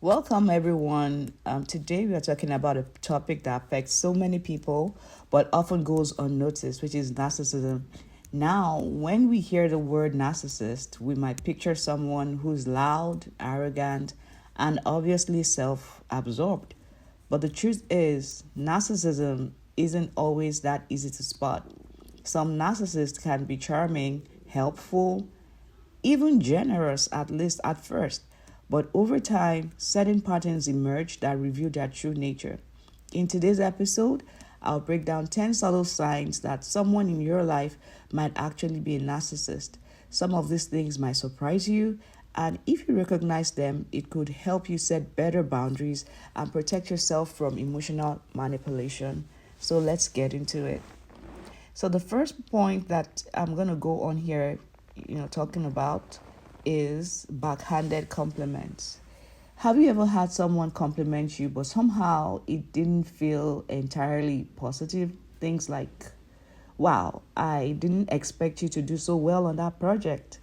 Welcome, everyone. Today, we are talking about a topic that affects so many people but often goes unnoticed, which is narcissism. Now, when we hear the word narcissist, we might picture someone who's loud, arrogant, and obviously self absorbed. But the truth is, narcissism isn't always that easy to spot. Some narcissists can be charming, helpful, even generous, at least at first. But over time, certain patterns emerge that reveal their true nature. In today's episode, I'll break down 10 subtle signs that someone in your life might actually be a narcissist. Some of these things might surprise you, and if you recognize them, it could help you set better boundaries and protect yourself from emotional manipulation. So let's get into it. So the first point that I'm going to go on here, talking about is backhanded compliments. Have you ever had someone compliment you, but somehow it didn't feel entirely positive? Things like, wow, I didn't expect you to do so well on that project.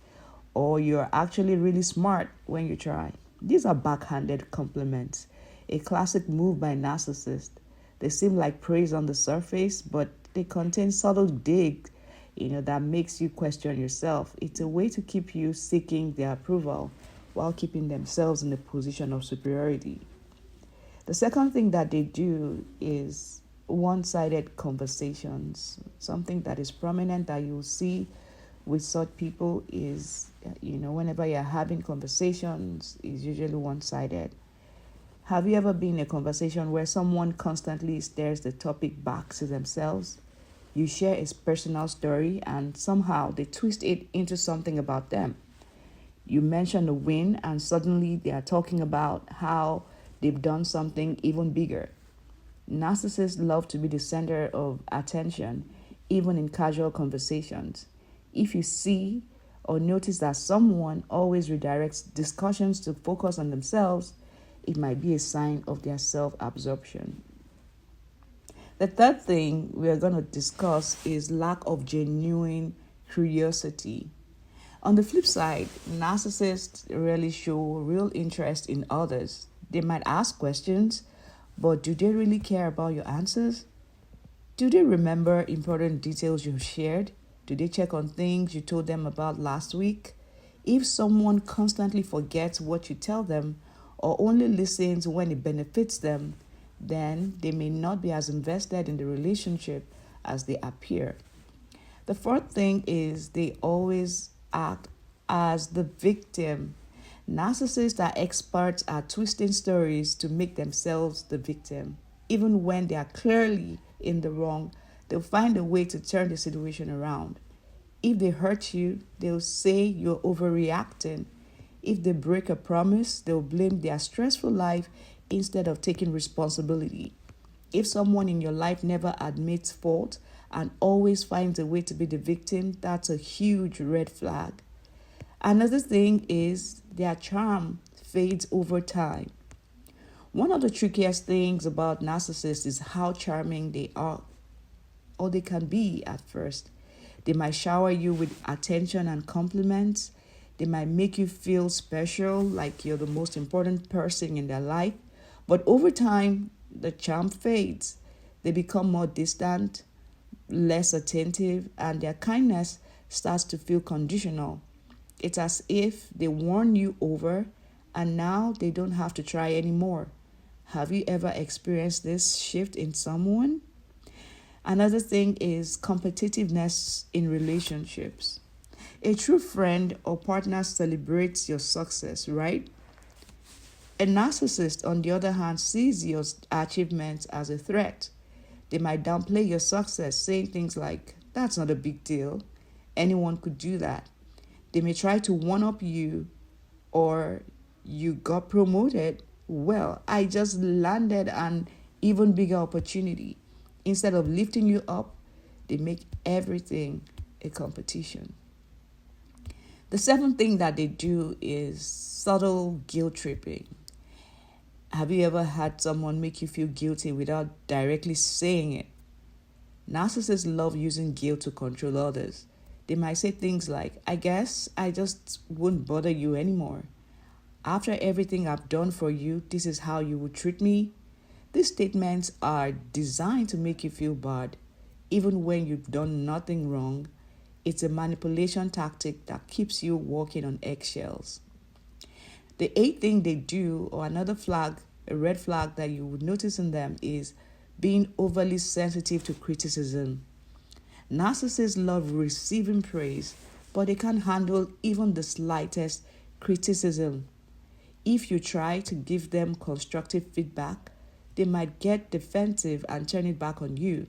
Or you're actually really smart when you try. These are backhanded compliments, a classic move by narcissists. They seem like praise on the surface, but they contain subtle dig, that makes you question yourself. It's a way to keep you seeking their approval while keeping themselves in a position of superiority. The second thing that they do is one sided conversations. Something that is prominent that you'll see with such people is, whenever you're having conversations, is usually one sided. Have you ever been in a conversation where someone constantly stares the topic back to themselves? You share a personal story and somehow they twist it into something about them. You mention a win and suddenly they are talking about how they've done something even bigger. Narcissists love to be the center of attention, even in casual conversations. If you see or notice that someone always redirects discussions to focus on themselves, it might be a sign of their self absorption. The third thing we are going to discuss is lack of genuine curiosity. On the flip side, narcissists rarely show real interest in others. They might ask questions, but do they really care about your answers? Do they remember important details you've shared? Do they check on things you told them about last week? If someone constantly forgets what you tell them or only listens when it benefits them, then they may not be as invested in the relationship as they appear. The fourth thing is they always act as the victim. Narcissists are experts at twisting stories to make themselves the victim. Even when they are clearly in the wrong, they'll find a way to turn the situation around. If they hurt you, they'll say you're overreacting. If they break a promise, they'll blame their stressful life instead of taking responsibility. If someone in your life never admits fault and always finds a way to be the victim, that's a huge red flag. Another thing is their charm fades over time. One of the trickiest things about narcissists is how charming they are, or they can be at first. They might shower you with attention and compliments. They might make you feel special, like you're the most important person in their life. But over time, the charm fades. They become more distant, less attentive, and their kindness starts to feel conditional. It's as if they won you over and now they don't have to try anymore. Have you ever experienced this shift in someone? Another thing is competitiveness in relationships. A true friend or partner celebrates your success, right? A narcissist, on the other hand, sees your achievements as a threat. They might downplay your success, saying things like, that's not a big deal. Anyone could do that. They may try to one up you, or you got promoted. Well, I just landed an even bigger opportunity. Instead of lifting you up, they make everything a competition. The seventh thing that they do is subtle guilt tripping. Have you ever had someone make you feel guilty without directly saying it? Narcissists love using guilt to control others. They might say things like, I guess I just won't bother you anymore. After everything I've done for you, this is how you would treat me. These statements are designed to make you feel bad, even when you've done nothing wrong. It's a manipulation tactic that keeps you walking on eggshells. The eighth thing they do, or another flag, a red flag that you would notice in them, is being overly sensitive to criticism. Narcissists love receiving praise, but they can't handle even the slightest criticism. If you try to give them constructive feedback, they might get defensive and turn it back on you.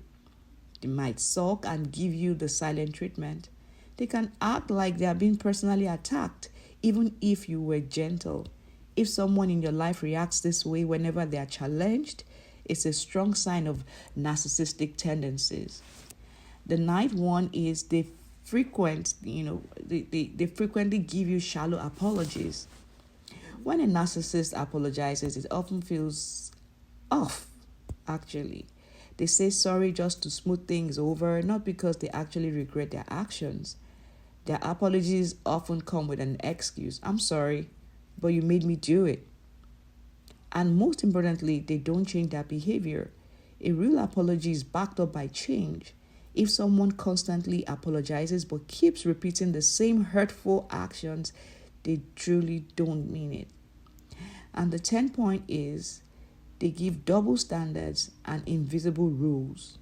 They might sulk and give you the silent treatment. They can act like they are being personally attacked, even if you were gentle. If someone in your life reacts this way whenever they are challenged, it's a strong sign of narcissistic tendencies. The ninth one is they frequently give you shallow apologies. When a narcissist apologizes, it often feels off, actually. They say sorry just to smooth things over, not because they actually regret their actions. Their apologies often come with an excuse. I'm sorry, but you made me do it. And most importantly, they don't change their behavior. A real apology is backed up by change. If someone constantly apologizes but keeps repeating the same hurtful actions, they truly don't mean it. And the 10th point is they give double standards and invisible rules.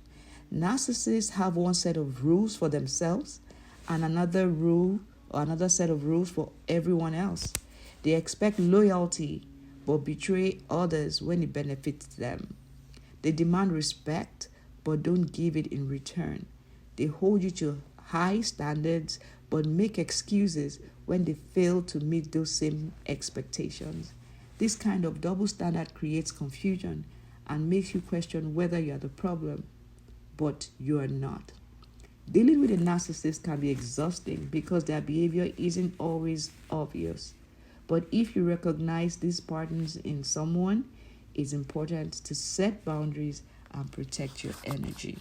Narcissists have one set of rules for themselves and another rule or another set of rules for everyone else. They expect loyalty but betray others when it benefits them. They demand respect but don't give it in return. They hold you to high standards but make excuses when they fail to meet those same expectations. This kind of double standard creates confusion and makes you question whether you are the problem, but you are not. Dealing with a narcissist can be exhausting because their behavior isn't always obvious. But if you recognize these patterns in someone, it's important to set boundaries and protect your energy.